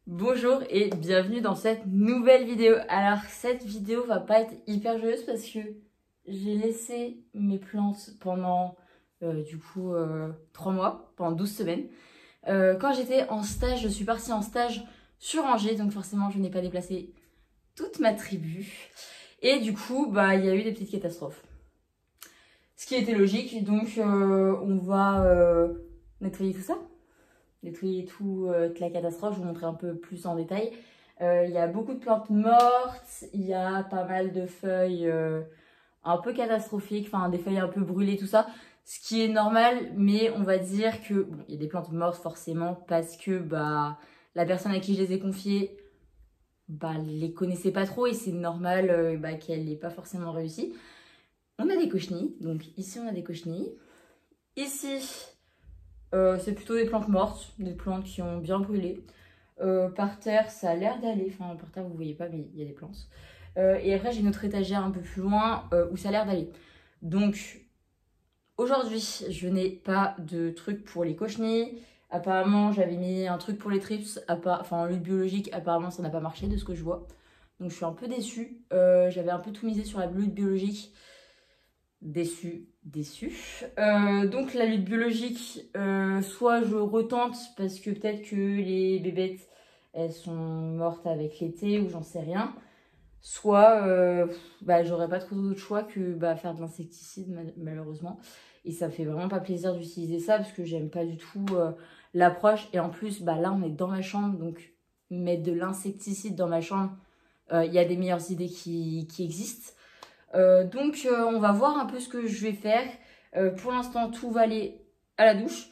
Bonjour et bienvenue dans cette nouvelle vidéo. Alors cette vidéo va pas être hyper joyeuse parce que j'ai laissé mes plantes pendant 3 mois, pendant 12 semaines. Quand j'étais en stage, je suis partie en stage sur Angers, donc forcément je n'ai pas déplacé toute ma tribu. Et du coup, il y a eu des petites catastrophes. Ce qui était logique, donc on va nettoyer tout ça. Nettoyer toute la catastrophe, je vous montrer un peu plus en détail. Il y a beaucoup de plantes mortes, il y a pas mal de feuilles un peu catastrophiques, enfin des feuilles un peu brûlées, tout ça. Ce qui est normal, mais on va dire que, bon, il y a des plantes mortes forcément parce que la personne à qui je les ai confiées, les connaissait pas trop et c'est normal qu'elle n'ait pas forcément réussi. On a des cochenilles, donc ici on a des cochenilles. Ici, c'est plutôt des plantes mortes, des plantes qui ont bien brûlé. Par terre, ça a l'air d'aller. Enfin, par terre, vous voyez pas, mais il y a des plantes. Et après, j'ai une autre étagère un peu plus loin où ça a l'air d'aller. Donc, aujourd'hui, je n'ai pas de truc pour les cochenilles. Apparemment, j'avais mis un truc pour les trips, enfin en lutte biologique. Apparemment, ça n'a pas marché de ce que je vois. Donc, je suis un peu déçue. J'avais un peu tout misé sur la lutte biologique. Déçue. Donc la lutte biologique, soit je retente parce que peut-être que les bébêtes elles sont mortes avec l'été ou j'en sais rien, soit j'aurais pas trop d'autre choix que faire de l'insecticide malheureusement. Et ça me fait vraiment pas plaisir d'utiliser ça parce que j'aime pas du tout l'approche. Et en plus là on est dans ma chambre, donc mettre de l'insecticide dans ma chambre, il y a des meilleures idées qui existent. Donc on va voir un peu ce que je vais faire. Pour l'instant tout va aller à la douche.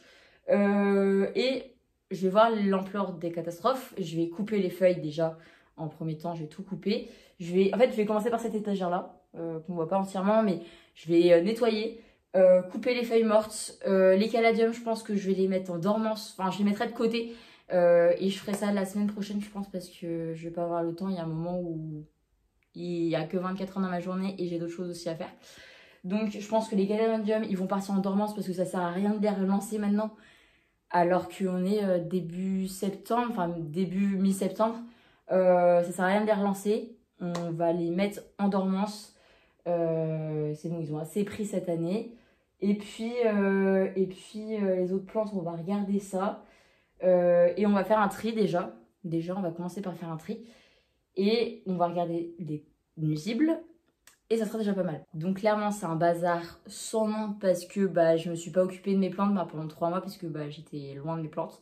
Et je vais voir l'ampleur des catastrophes. Je vais couper les feuilles déjà. En premier temps je vais tout couper. Je vais commencer par cette étagère là, qu'on ne voit pas entièrement, mais je vais nettoyer, couper les feuilles mortes. Les caladiums, je pense que je vais les mettre en dormance. Enfin je les mettrai de côté. Et je ferai ça la semaine prochaine je pense, parce que je vais pas avoir le temps. Il y a un moment où il n'y a que 24 heures dans ma journée et j'ai d'autres choses aussi à faire. Donc je pense que les caladiums, ils vont partir en dormance parce que ça sert à rien de les relancer maintenant. Alors qu'on est début septembre, enfin début mi-septembre. Ça sert à rien de les relancer. On va les mettre en dormance. C'est bon, ils ont assez pris cette année. Et puis les autres plantes, on va regarder ça. Et on va faire un tri déjà. Déjà, on va commencer par faire un tri. Et on va regarder les nuisibles. Et ça sera déjà pas mal. Donc clairement, c'est un bazar sans nom parce que je me suis pas occupée de mes plantes pendant 3 mois parce que j'étais loin de mes plantes.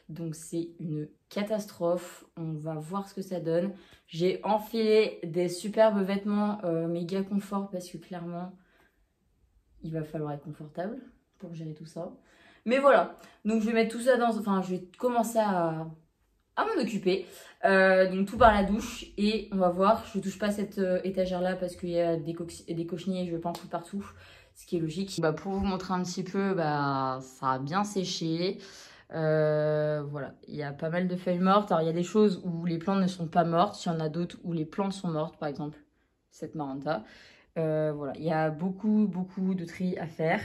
Donc c'est une catastrophe. On va voir ce que ça donne. J'ai enfilé des superbes vêtements méga confort parce que clairement, il va falloir être confortable pour gérer tout ça. Mais voilà. Donc je vais mettre tout ça dans... Enfin, je vais commencer à m'en occuper. Donc tout par la douche et on va voir. Je touche pas cette étagère là parce qu'il y a des cochenilles et je vais pas en foutre partout, ce qui est logique. Pour vous montrer un petit peu, ça a bien séché. Voilà, il y a pas mal de feuilles mortes. Alors il y a des choses où les plantes ne sont pas mortes, il y en a d'autres où les plantes sont mortes, par exemple cette maranta. Voilà, il y a beaucoup de tri à faire.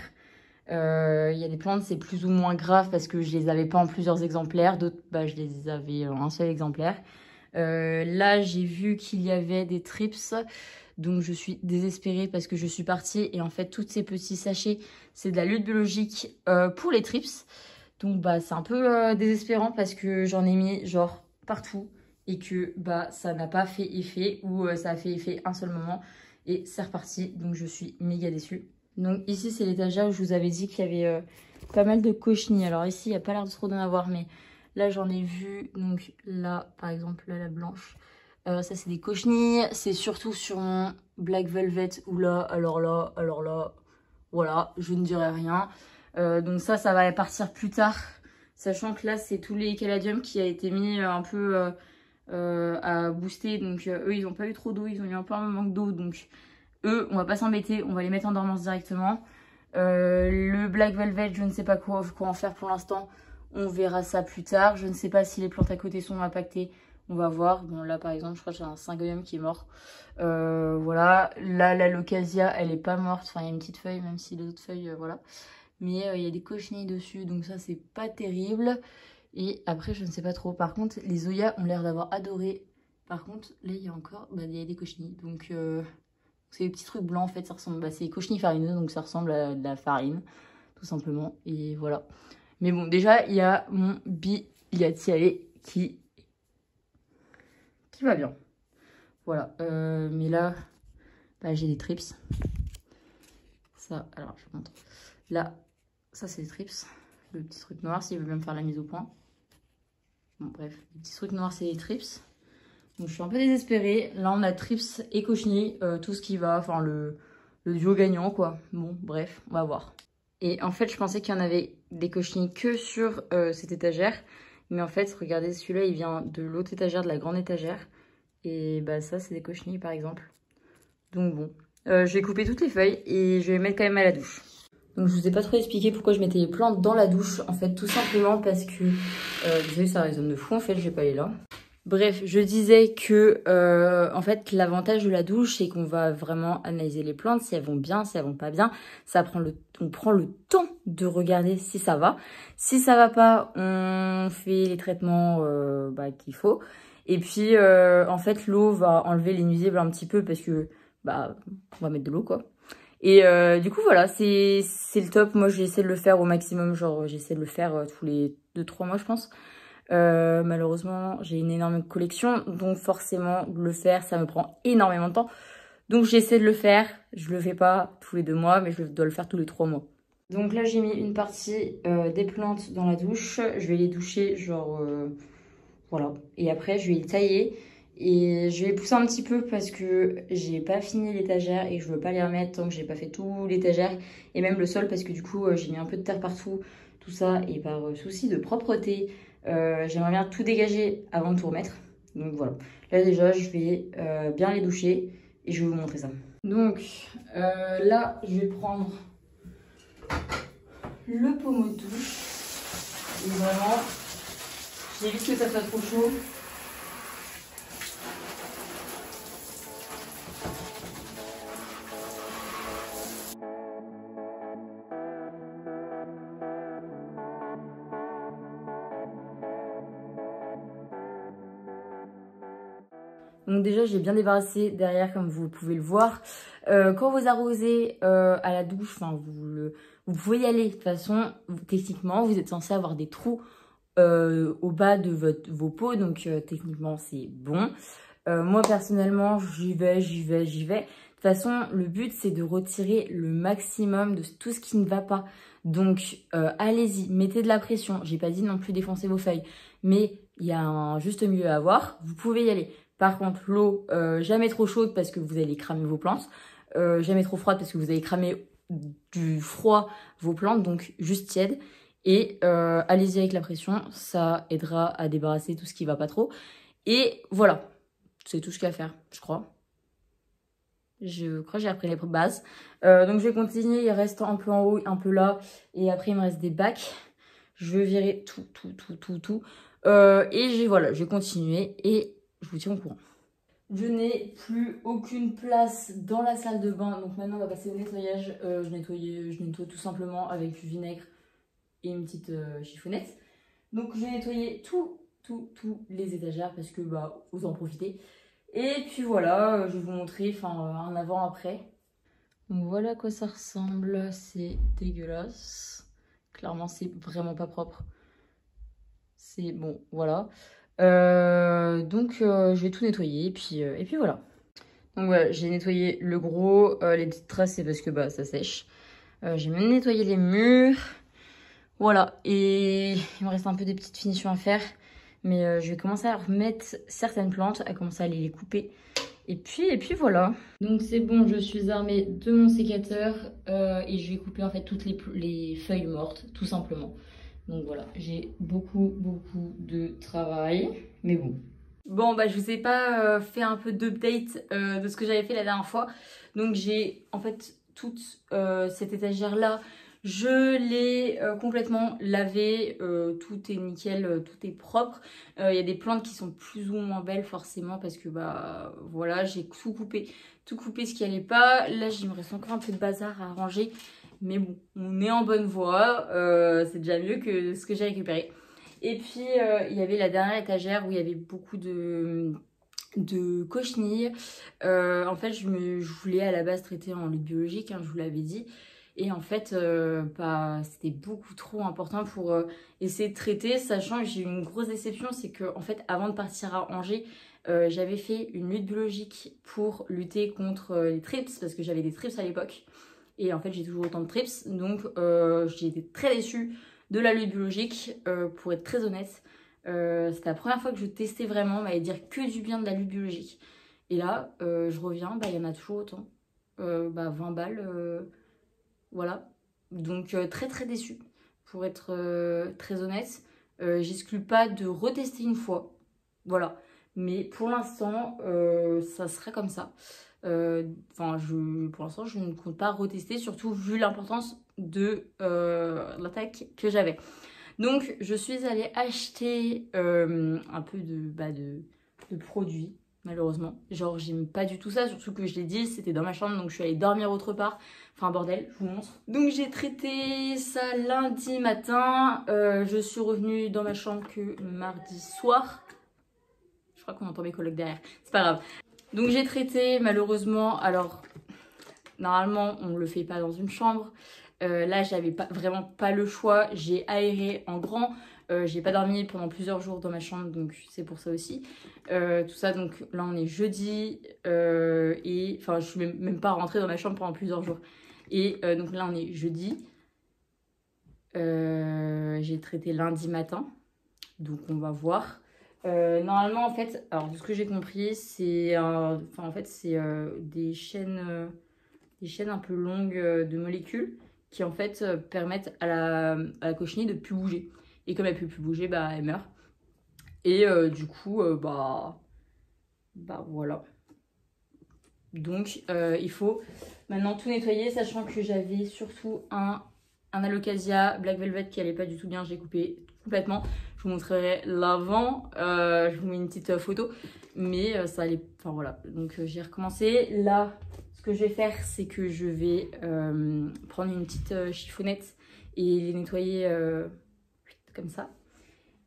Il y a des plantes, c'est plus ou moins grave parce que je les avais pas en plusieurs exemplaires. D'autres, je les avais en un seul exemplaire. Là, j'ai vu qu'il y avait des trips. Donc, je suis désespérée parce que je suis partie. Et en fait, tous ces petits sachets, c'est de la lutte biologique pour les trips. Donc, c'est un peu désespérant parce que j'en ai mis genre partout. Et que ça n'a pas fait effet ou ça a fait effet un seul moment. Et c'est reparti. Donc, je suis méga déçue. Donc ici, c'est l'étagère où je vous avais dit qu'il y avait pas mal de cochenilles. Alors ici, il n'y a pas l'air de trop d'en avoir, mais là, j'en ai vu. Donc là, par exemple, là, la blanche. Ça, c'est des cochenilles. C'est surtout sur mon Black Velvet. Ou là, alors là. Voilà, je ne dirai rien. Donc ça va partir plus tard. Sachant que là, c'est tous les caladiums qui a été mis un peu à booster. Donc eux, ils n'ont pas eu trop d'eau. Ils ont eu un peu un manque d'eau. Donc... eux, on va pas s'embêter, on va les mettre en dormance directement. Le Black Velvet, je ne sais pas quoi en faire pour l'instant. On verra ça plus tard. Je ne sais pas si les plantes à côté sont impactées. On va voir. Bon, là, par exemple, je crois que j'ai un Syngonium qui est mort. Voilà. Là, la Loccasia, elle est pas morte. Enfin, il y a une petite feuille, même si les autres feuilles, voilà. Mais il y a des cochenilles dessus, donc ça, c'est pas terrible. Et après, je ne sais pas trop. Par contre, les Zoya ont l'air d'avoir adoré. Par contre, là, il y a encore il y a des cochenilles. Donc, c'est des petits trucs blancs, en fait. Ça ressemble, c'est des cochenilles farineux, donc ça ressemble à de la farine, tout simplement. Et voilà. Mais bon, déjà, il y a mon Bilatiale qui va bien. Voilà. Mais là, j'ai des trips. Ça, alors, je vous montre. Là, ça, c'est des trips. Le petit truc noir, s'il veut bien me faire la mise au point. Bon, bref, le petit truc noir, c'est des trips. Donc, je suis un peu désespérée. Là, on a trips et cochenilles, tout ce qui va. Enfin, le duo gagnant, quoi. Bon, bref, on va voir. Et en fait, je pensais qu'il y en avait des cochenilles que sur cette étagère. Mais en fait, regardez, celui-là, il vient de l'autre étagère, de la grande étagère. Et bah ça, c'est des cochenilles, par exemple. Donc bon, je vais couper toutes les feuilles et je vais les mettre quand même à la douche. Donc je vous ai pas trop expliqué pourquoi je mettais les plantes dans la douche. En fait, tout simplement parce que... désolé, ça résonne de fou, en fait, je vais pas aller là. Bref, je disais que en fait l'avantage de la douche c'est qu'on va vraiment analyser les plantes, si elles vont bien, si elles vont pas bien. On prend le temps de regarder si ça va. Si ça va pas, on fait les traitements qu'il faut. Et puis en fait l'eau va enlever les nuisibles un petit peu parce que on va mettre de l'eau quoi. Et du coup voilà, c'est le top. Moi j'ai essayé de le faire au maximum, genre j'essaie de le faire tous les 2-3 mois je pense. Malheureusement, j'ai une énorme collection, donc forcément, le faire, ça me prend énormément de temps. Donc j'essaie de le faire, je le fais pas tous les 2 mois, mais je dois le faire tous les 3 mois. Donc là, j'ai mis une partie des plantes dans la douche. Je vais les doucher, genre, voilà. Et après, je vais les tailler et je vais les pousser un petit peu parce que j'ai pas fini l'étagère et je veux pas les remettre tant que j'ai pas fait tout l'étagère et même le sol parce que du coup, j'ai mis un peu de terre partout, tout ça. Et par souci de propreté, j'aimerais bien tout dégager avant de tout remettre. Donc voilà. Là déjà, je vais bien les doucher et je vais vous montrer ça. Donc là, je vais prendre le pommeau de douche. Et vraiment, j'évite que ça soit trop chaud. Donc déjà, j'ai bien débarrassé derrière, comme vous pouvez le voir. Quand vous arrosez à la douche, vous pouvez y aller. De toute façon, techniquement, vous êtes censé avoir des trous au bas de vos pots. Donc techniquement, c'est bon. Moi, personnellement, j'y vais. De toute façon, le but, c'est de retirer le maximum de tout ce qui ne va pas. Donc, allez-y, mettez de la pression. J'ai pas dit non plus défoncer vos feuilles. Mais il y a un juste milieu à avoir. Vous pouvez y aller. Par contre, l'eau, jamais trop chaude parce que vous allez cramer vos plantes. Jamais trop froide parce que vous allez cramer du froid vos plantes. Donc, juste tiède. Et allez-y avec la pression. Ça aidera à débarrasser tout ce qui va pas trop. Et voilà. C'est tout ce qu'il y a à faire, je crois. Je crois que j'ai repris les bases. Donc, je vais continuer. Il reste un peu en haut, un peu là. Et après, il me reste des bacs. Je vais virer tout. Et voilà, je vais continuer. Et je vous tiens au courant. Je n'ai plus aucune place dans la salle de bain. Donc maintenant, on va passer au nettoyage. Je nettoie tout simplement avec du vinaigre et une petite chiffonnette. Donc je vais nettoyer tous les étagères parce que vous en profitez. Et puis voilà, je vais vous montrer un avant-après. Donc voilà à quoi ça ressemble. C'est dégueulasse. Clairement, c'est vraiment pas propre. C'est bon, voilà. Donc je vais tout nettoyer et puis voilà. Donc voilà, j'ai nettoyé le gros, les petites traces c'est parce que ça sèche. J'ai même nettoyé les murs. Voilà, et il me reste un peu des petites finitions à faire. Mais je vais commencer à remettre certaines plantes, à commencer à aller les couper. Et puis voilà. Donc c'est bon, je suis armée de mon sécateur et je vais couper en fait toutes les feuilles mortes, tout simplement. Donc voilà, j'ai beaucoup de travail, mais bon. Bon, je vous ai pas fait un peu d'update de ce que j'avais fait la dernière fois. Donc j'ai en fait toute cette étagère-là, je l'ai complètement lavée. Tout est nickel, tout est propre. Il y a des plantes qui sont plus ou moins belles forcément parce que voilà, j'ai tout coupé ce qui allait pas. Là, il me reste encore un peu de bazar à ranger. Mais bon, on est en bonne voie, c'est déjà mieux que ce que j'ai récupéré. Et puis il y avait la dernière étagère où il y avait beaucoup de cochenilles. En fait, je voulais à la base traiter en lutte biologique, hein, je vous l'avais dit. Et en fait, c'était beaucoup trop important pour essayer de traiter, sachant que j'ai eu une grosse déception, c'est que en fait, avant de partir à Angers, j'avais fait une lutte biologique pour lutter contre les trips, parce que j'avais des trips à l'époque. Et en fait, j'ai toujours autant de trips, donc j'ai été très déçue de la lutte biologique, pour être très honnête. C'était la première fois que je testais vraiment, m'allait dire que du bien de la lutte biologique. Et là, je reviens, il y en a toujours autant. 20 balles, voilà. Donc très très déçue, pour être très honnête. J'exclus pas de retester une fois, voilà. Mais pour l'instant, ça serait comme ça. Pour l'instant, je ne compte pas retester, surtout vu l'importance de l'attaque que j'avais. Donc, je suis allée acheter un peu de produits, malheureusement. Genre, j'aime pas du tout ça, surtout que je l'ai dit, c'était dans ma chambre, donc je suis allée dormir autre part. Enfin, bordel, je vous montre. Donc, j'ai traité ça lundi matin. Je suis revenue dans ma chambre que mardi soir. Je crois qu'on entend mes collègues derrière, c'est pas grave. Donc, j'ai traité, malheureusement, alors, normalement, on ne le fait pas dans une chambre. Là, j'avais vraiment pas le choix. J'ai aéré en grand. J'ai pas dormi pendant plusieurs jours dans ma chambre, donc c'est pour ça aussi. Tout ça, donc là, on est jeudi. Et enfin, je suis même pas rentrée dans ma chambre pendant plusieurs jours. Et donc là, on est jeudi. J'ai traité lundi matin. Donc, on va voir. Normalement, en fait, alors de ce que j'ai compris, c'est des chaînes un peu longues de molécules qui en fait permettent à la cochenille de plus bouger. Et comme elle ne peut plus bouger, elle meurt. Et du coup, voilà. Donc il faut maintenant tout nettoyer, sachant que j'avais surtout un Alocasia Black Velvet qui allait pas du tout bien, j'ai coupé complètement. Je vous montrerai l'avant, je vous mets une petite photo, mais ça allait, enfin voilà. Donc j'ai recommencé. Là, ce que je vais faire, c'est que je vais prendre une petite chiffonnette et les nettoyer comme ça.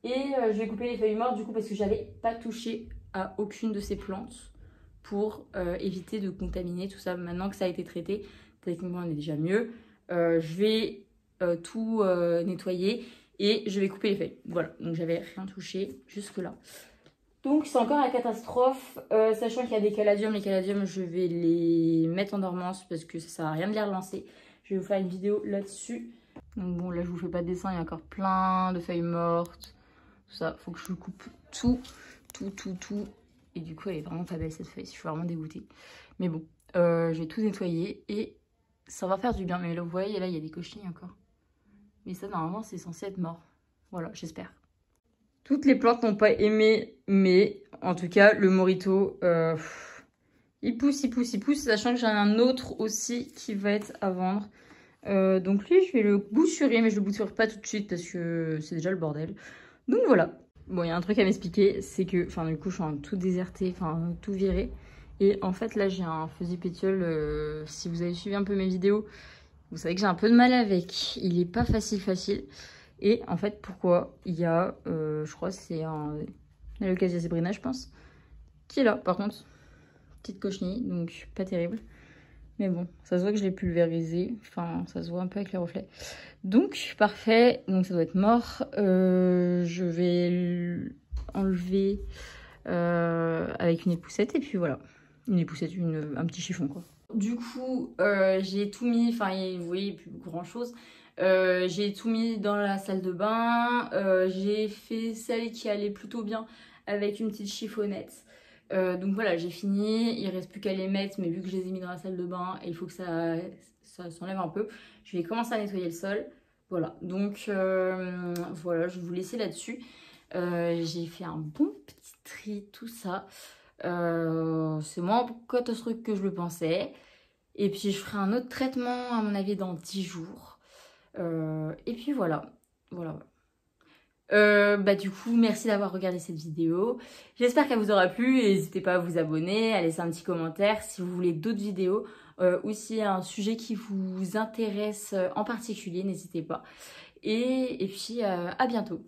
Et je vais couper les feuilles mortes du coup parce que j'avais pas touché à aucune de ces plantes pour éviter de contaminer tout ça. Maintenant que ça a été traité, techniquement on est déjà mieux. Je vais tout nettoyer et je vais couper les feuilles. Voilà, donc j'avais rien touché jusque là. Donc c'est encore la catastrophe, sachant qu'il y a des caladiums. Les caladiums, je vais les mettre en dormance parce que ça sert à rien de les relancer. Je vais vous faire une vidéo là-dessus. Donc bon, là je vous fais pas de dessin, il y a encore plein de feuilles mortes. Tout ça, faut que je coupe tout. Et du coup, elle est vraiment pas belle cette feuille, je suis vraiment dégoûtée. Mais bon, je vais tout nettoyer et ça va faire du bien. Mais là, vous voyez, là, il y a des cochenilles encore. Mais ça, normalement, c'est censé être mort. Voilà, j'espère. Toutes les plantes n'ont pas aimé, mais en tout cas, le Morito, il pousse, sachant que j'en ai un autre aussi qui va être à vendre. Donc lui, je vais le bouturer, mais je le bouture pas tout de suite parce que c'est déjà le bordel. Donc voilà. Bon, il y a un truc à m'expliquer, c'est que, enfin, du coup, je suis en tout déserté, enfin, tout viré. Et en fait, là, j'ai un fusil pétiole. Si vous avez suivi un peu mes vidéos, vous savez que j'ai un peu de mal avec. Il est pas facile. Et en fait, pourquoi? Il y a, je crois, c'est un Alocasia zebrina, je pense, qui est là. Par contre, petite cochenille, donc pas terrible. Mais bon, ça se voit que je l'ai pulvérisé. Enfin, ça se voit un peu avec les reflets. Donc, parfait. Donc, ça doit être mort. Je vais enlever avec une époussette. Et puis voilà. Une époussette, un petit chiffon, quoi. Du coup, j'ai tout mis. Enfin, vous voyez, il n'y a plus grand chose. J'ai tout mis dans la salle de bain. J'ai fait celle qui allait plutôt bien avec une petite chiffonnette. Donc voilà, j'ai fini, il reste plus qu'à les mettre, mais vu que je les ai mis dans la salle de bain, il faut que ça s'enlève un peu. Je vais commencer à nettoyer le sol. Voilà, donc voilà, je vais vous laisser là-dessus. J'ai fait un bon petit tri, tout ça. C'est moins catastrophique que je le pensais. Et puis je ferai un autre traitement, à mon avis, dans 10 jours. Et puis voilà. Du coup, merci d'avoir regardé cette vidéo. J'espère qu'elle vous aura plu et n'hésitez pas à vous abonner, à laisser un petit commentaire si vous voulez d'autres vidéos ou s'il y a un sujet qui vous intéresse en particulier, n'hésitez pas. Et puis, à bientôt.